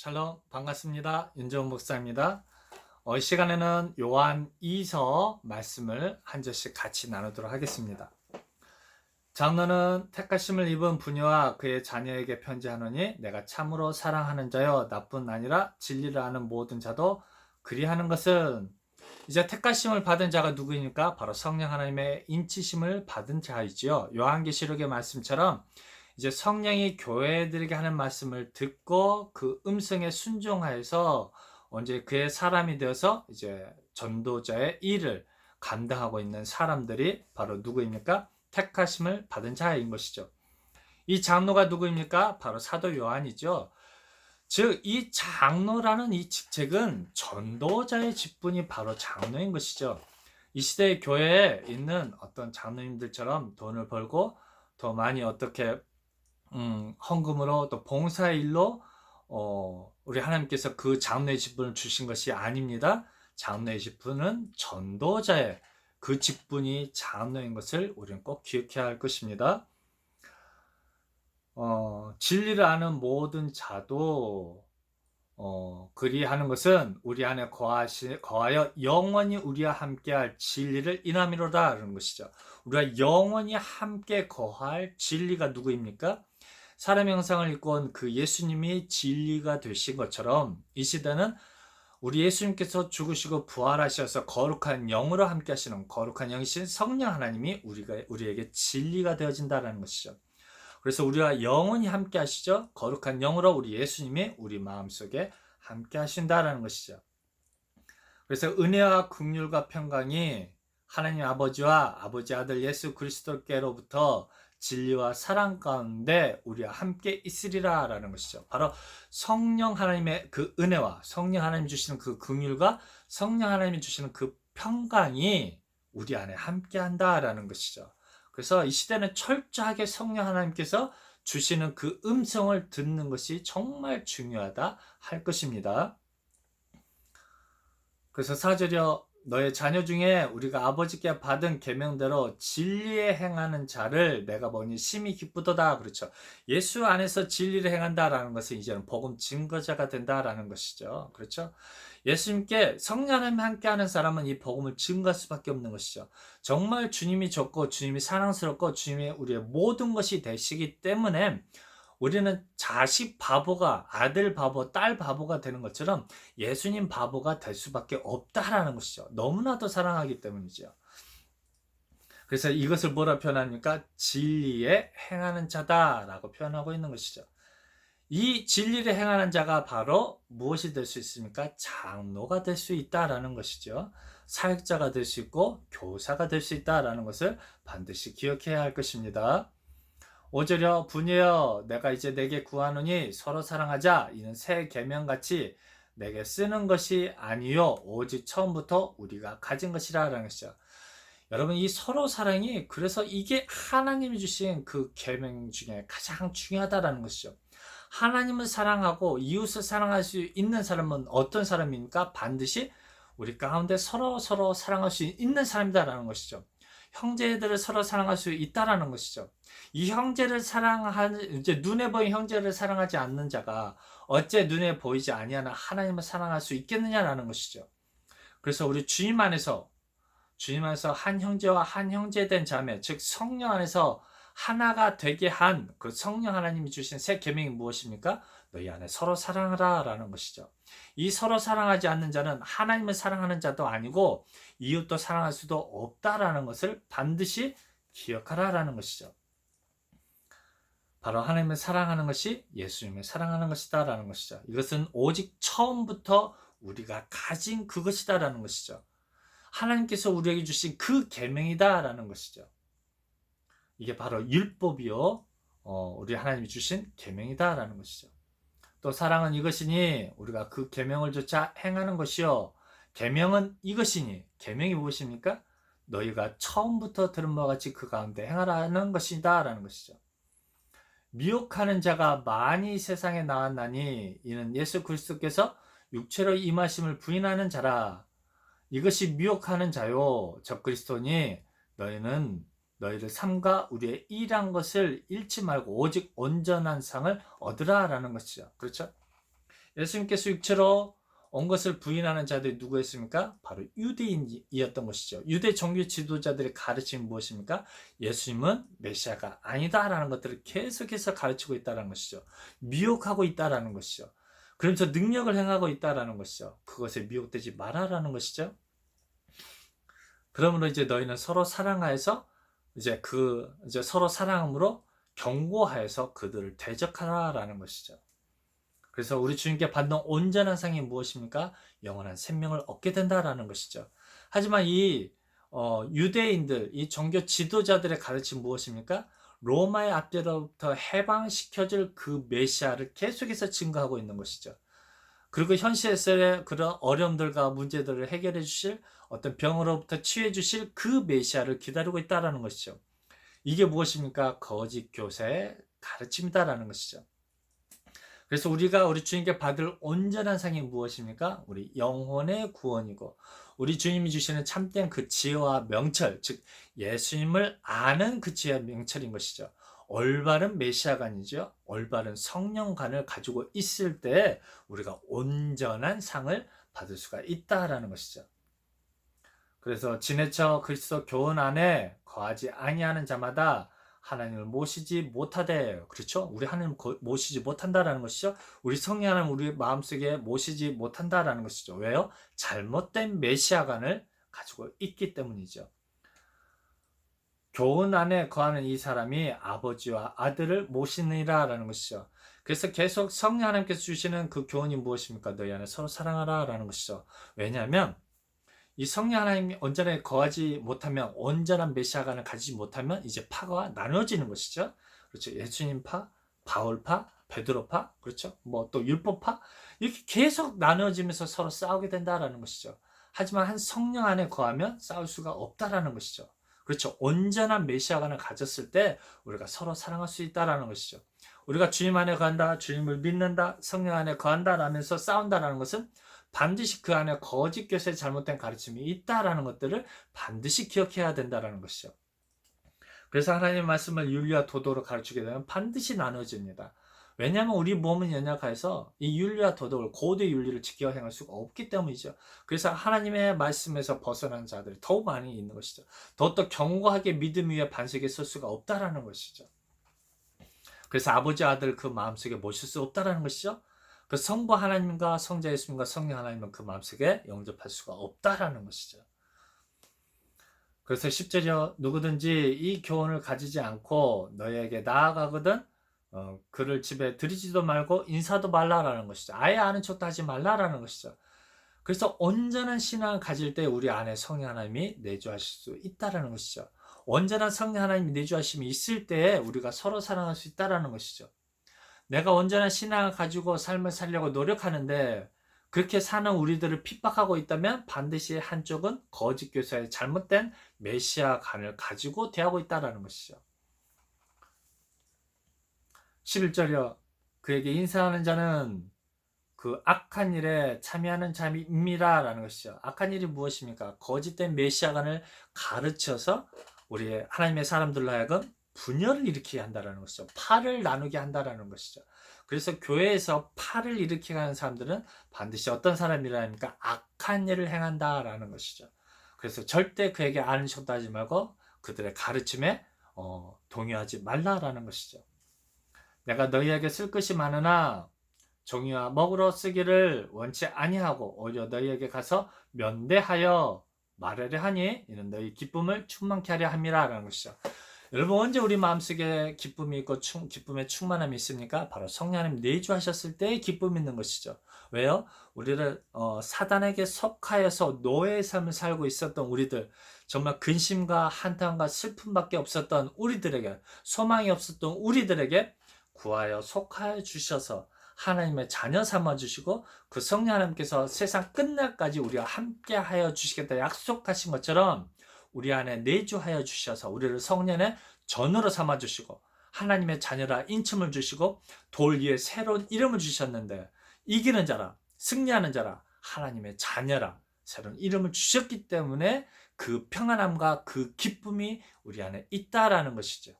샬롬 반갑습니다. 윤정훈 목사입니다. 이 시간에는 요한 2서 말씀을 한 절씩 같이 나누도록 하겠습니다. 장로는 택하심을 입은 부녀와 그의 자녀에게 편지하노니 내가 참으로 사랑하는 자여 나뿐 아니라 진리를 아는 모든 자도 그리하는 것은 이제 택하심을 받은 자가 누구입니까? 바로 성령 하나님의 인치심을 받은 자이지요. 요한계시록의 말씀처럼 이제 성령이 교회들에게 하는 말씀을 듣고 그 음성에 순종하여서 언제 그의 사람이 되어서 이제 전도자의 일을 감당하고 있는 사람들이 바로 누구입니까? 택하심을 받은 자인 것이죠. 이 장로가 누구입니까? 바로 사도 요한이죠. 즉, 이 장로라는 이 직책은 전도자의 직분이 바로 장로인 것이죠. 이 시대의 교회에 있는 어떤 장로님들처럼 돈을 벌고 더 많이 어떻게 헌금으로 또 봉사의 일로 우리 하나님께서 그 장로의 직분을 주신 것이 아닙니다. 장로의 직분은 전도자의 그 직분이 장로인 것을 우리는 꼭 기억해야 할 것입니다. 진리를 아는 모든 자도 그리하는 것은 우리 안에 거하여 영원히 우리와 함께할 진리를 인함이로다 라는 것이죠. 우리가 영원히 함께 거할 진리가 누구입니까? 사람의 형상을 입고 온 그 예수님이 진리가 되신 것처럼 이 시대는 우리 예수님께서 죽으시고 부활하셔서 거룩한 영으로 함께 하시는 거룩한 영이신 성령 하나님이 우리에게 진리가 되어진다는 것이죠. 그래서 우리와 영원히 함께 하시죠. 거룩한 영으로 우리 예수님이 우리 마음속에 함께 하신다는 것이죠. 그래서 은혜와 긍휼과 평강이 하나님 아버지와 아버지 아들 예수 그리스도께로부터 진리와 사랑 가운데 우리와 함께 있으리라 라는 것이죠. 바로 성령 하나님의 그 은혜와 성령 하나님 주시는 그 긍휼과 성령 하나님이 주시는 그 평강이 우리 안에 함께 한다라는 것이죠. 그래서 이 시대는 철저하게 성령 하나님께서 주시는 그 음성을 듣는 것이 정말 중요하다 할 것입니다. 그래서 4절이여 너의 자녀 중에 우리가 아버지께 받은 계명대로 진리에 행하는 자를 내가 보니 심히 기쁘도다. 그렇죠. 예수 안에서 진리를 행한다라는 것은 이제는 복음 증거자가 된다라는 것이죠. 그렇죠. 예수님께 성령 하나님 함께하는 사람은 이 복음을 증거할 수밖에 없는 것이죠. 정말 주님이 좋고 주님이 사랑스럽고 주님이 우리의 모든 것이 되시기 때문에 우리는 자식 바보가 아들 바보, 딸 바보가 되는 것처럼 예수님 바보가 될 수밖에 없다라는 것이죠. 너무나도 사랑하기 때문이죠. 그래서 이것을 뭐라 표현합니까? 진리에 행하는 자다라고 표현하고 있는 것이죠. 이 진리를 행하는 자가 바로 무엇이 될 수 있습니까? 장로가 될 수 있다라는 것이죠. 사역자가 될 수 있고 교사가 될 수 있다라는 것을 반드시 기억해야 할 것입니다. 5절여 분이여 내가 이제 내게 구하노니 서로 사랑하자. 이는 새 계명같이 내게 쓰는 것이 아니요 오직 처음부터 우리가 가진 것이라 라는 것이죠. 여러분, 이 서로 사랑이 그래서 이게 하나님이 주신 그 계명 중에 가장 중요하다라는 것이죠. 하나님을 사랑하고 이웃을 사랑할 수 있는 사람은 어떤 사람입니까? 반드시 우리 가운데 서로 사랑할 수 있는 사람이다라는 것이죠. 형제들을 서로 사랑할 수 있다라는 것이죠. 이 형제를 이제 눈에 보이는 형제를 사랑하지 않는 자가 어째 눈에 보이지 아니하는 하나님을 사랑할 수 있겠느냐라는 것이죠. 그래서 우리 주님 안에서 한 형제와 한 형제 된 자매, 즉 성령 안에서 하나가 되게 한 그 성령 하나님이 주신 새 계명이 무엇입니까? 너희 안에 서로 사랑하라 라는 것이죠. 이 서로 사랑하지 않는 자는 하나님을 사랑하는 자도 아니고 이웃도 사랑할 수도 없다라는 것을 반드시 기억하라라는 것이죠. 바로 하나님을 사랑하는 것이 예수님을 사랑하는 것이다라는 것이죠. 이것은 오직 처음부터 우리가 가진 그것이다라는 것이죠. 하나님께서 우리에게 주신 그 계명이다라는 것이죠. 이게 바로 율법이요, 우리 하나님이 주신 계명이다라는 것이죠. 또 사랑은 이것이니 우리가 그 계명을 조차 행하는 것이요. 계명은 이것이니, 계명이 무엇입니까? 너희가 처음부터 들은 바와 같이 그 가운데 행하라는 것이다라는 것이죠. 미혹하는 자가 많이 세상에 나왔나니 이는 예수 그리스도께서 육체로 임하심을 부인하는 자라. 이것이 미혹하는 자요 적 그리스도니 너희는 너희를 삼가 우리의 일한 것을 잃지 말고 오직 온전한 상을 얻으라 라는 것이죠. 그렇죠? 예수님께서 육체로 온 것을 부인하는 자들이 누구였습니까? 바로 유대인이었던 것이죠. 유대 종교 지도자들의 가르침이 무엇입니까? 예수님은 메시아가 아니다라는 것들을 계속해서 가르치고 있다는 것이죠. 미혹하고 있다는 것이죠. 그러면서 능력을 행하고 있다는 것이죠. 그것에 미혹되지 마라라는 것이죠. 그러므로 이제 너희는 서로 사랑하여서 이제 서로 사랑함으로 경고하여서 그들을 대적하라라는 것이죠. 그래서 우리 주님께 받는 온전한 상이 무엇입니까? 영원한 생명을 얻게 된다라는 것이죠. 하지만 이 유대인들, 이 종교 지도자들의 가르침 무엇입니까? 로마의 압제로부터 해방시켜줄 그 메시아를 계속해서 증거하고 있는 것이죠. 그리고 현실에서의 그런 어려움들과 문제들을 해결해 주실, 어떤 병으로부터 치유해 주실 그 메시아를 기다리고 있다는 것이죠. 이게 무엇입니까? 거짓 교사의 가르침이다라는 것이죠. 그래서 우리가 우리 주님께 받을 온전한 상이 무엇입니까? 우리 영혼의 구원이고, 우리 주님이 주시는 참된 그 지혜와 명철, 즉 예수님을 아는 그 지혜와 명철인 것이죠. 올바른 메시아관이죠. 올바른 성령관을 가지고 있을 때 우리가 온전한 상을 받을 수가 있다라는 것이죠. 그래서 지내쳐 그리스도 교훈 안에 거하지 아니하는 자마다 하나님을 모시지 못하되, 그렇죠? 우리 하나님 모시지 못한다라는 것이죠. 우리 성령 하나님 우리 마음속에 모시지 못한다라는 것이죠. 왜요? 잘못된 메시아관을 가지고 있기 때문이죠. 교훈 안에 거하는 이 사람이 아버지와 아들을 모시느니라라는 것이죠. 그래서 계속 성령 하나님께서 주시는 그 교훈이 무엇입니까? 너희 안에 서로 사랑하라라는 것이죠. 왜냐하면 이 성령 하나님이 온전하게 거하지 못하면, 온전한 메시아관을 가지지 못하면 이제 파가 나눠지는 것이죠. 그렇죠. 예수님 파, 바울파, 베드로파, 그렇죠. 뭐 또 율법파, 이렇게 계속 나눠지면서 서로 싸우게 된다라는 것이죠. 하지만 한 성령 안에 거하면 싸울 수가 없다라는 것이죠. 그렇죠. 온전한 메시아관을 가졌을 때 우리가 서로 사랑할 수 있다라는 것이죠. 우리가 주님 안에 거한다, 주님을 믿는다, 성령 안에 거한다라면서 싸운다라는 것은 반드시 그 안에 거짓 교사의 잘못된 가르침이 있다라는 것들을 반드시 기억해야 된다라는 것이죠. 그래서 하나님의 말씀을 윤리와 도덕으로 가르치게 되면 반드시 나눠집니다. 왜냐하면 우리 몸은 연약해서 이 윤리와 도덕을, 고대 윤리를 지켜 행할 수가 없기 때문이죠. 그래서 하나님의 말씀에서 벗어난 자들이 더욱 많이 있는 것이죠. 더욱더 견고하게 믿음 위에 반석에 설 수가 없다라는 것이죠. 그래서 아버지 아들 그 마음속에 모실 수 없다라는 것이죠. 그 성부 하나님과 성자 예수님과 성령 하나님은 그 마음속에 영접할 수가 없다라는 것이죠. 그래서 10절이요. 누구든지 이 교훈을 가지지 않고 너희에게 나아가거든 그를 집에 들이지도 말고 인사도 말라라는 것이죠. 아예 아는 척도 하지 말라라는 것이죠. 그래서 온전한 신앙을 가질 때 우리 안에 성령 하나님이 내주하실 수 있다라는 것이죠. 온전한 성령 하나님이 내주하심이 있을 때 우리가 서로 사랑할 수 있다라는 것이죠. 내가 온전한 신앙을 가지고 삶을 살려고 노력하는데 그렇게 사는 우리들을 핍박하고 있다면 반드시 한쪽은 거짓 교사의 잘못된 메시아관을 가지고 대하고 있다는 것이죠. 11절이요. 그에게 인사하는 자는 그 악한 일에 참여하는 자입니다 라는 것이죠. 악한 일이 무엇입니까? 거짓된 메시아관을 가르쳐서 우리 하나님의 사람들로 하여금 분열을 일으키게 한다는 것이죠. 파를 나누게 한다는 것이죠. 그래서 교회에서 파를 일으키게 하는 사람들은 반드시 어떤 사람이라니까 악한 일을 행한다라는 것이죠. 그래서 절대 그에게 아는 척도 하지 말고 그들의 가르침에 동의하지 말라라는 것이죠. 내가 너희에게 쓸 것이 많으나 종이와 먹으러 쓰기를 원치 아니하고 오히려 너희에게 가서 면대하여 말하려 하니 이는 너희 기쁨을 충만케 하려 함이라라는 것이죠. 여러분, 언제 우리 마음속에 기쁨이 있고 기쁨의 충만함이 있습니까? 바로 성령 하나님 내주하셨을 때 기쁨이 있는 것이죠. 왜요? 우리를 사단에게 속하여서 노예의 삶을 살고 있었던 우리들, 정말 근심과 한탄과 슬픔밖에 없었던 우리들에게, 소망이 없었던 우리들에게 구하여 속하여 주셔서 하나님의 자녀 삼아 주시고 그 성령 하나님께서 세상 끝날까지 우리와 함께 하여 주시겠다 약속하신 것처럼 우리 안에 내주하여 주셔서 우리를 성령의 전으로 삼아 주시고 하나님의 자녀라 인침을 주시고 돌 위에 새로운 이름을 주셨는데 이기는 자라, 승리하는 자라, 하나님의 자녀라 새로운 이름을 주셨기 때문에 그 평안함과 그 기쁨이 우리 안에 있다라는 것이죠.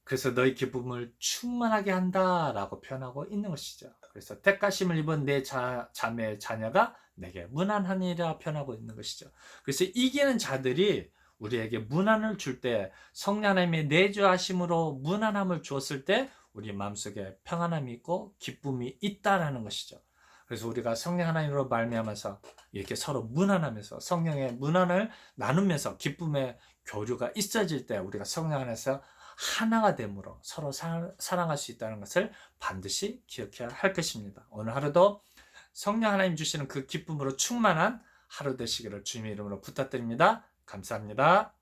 그래서 너희 기쁨을 충만하게 한다라고 표현하고 있는 것이죠. 그래서 택가심을 입은 내 자매 자녀가 내게 문안하니라 표현하고 있는 것이죠. 그래서 이기는 자들이 우리에게 문안을 줄 때, 성령 하나님의 내주하심으로 문안함을 주었을 때 우리 마음속에 평안함이 있고 기쁨이 있다라는 것이죠. 그래서 우리가 성령 하나님으로 말미암아서 이렇게 서로 문안하면서 성령의 문안을 나누면서 기쁨의 교류가 있어질 때 우리가 성령 안에서 하나가 됨으로 서로 사랑할 수 있다는 것을 반드시 기억해야 할 것입니다. 오늘 하루도 성령 하나님 주시는 그 기쁨으로 충만한 하루 되시기를 주님의 이름으로 부탁드립니다. 감사합니다.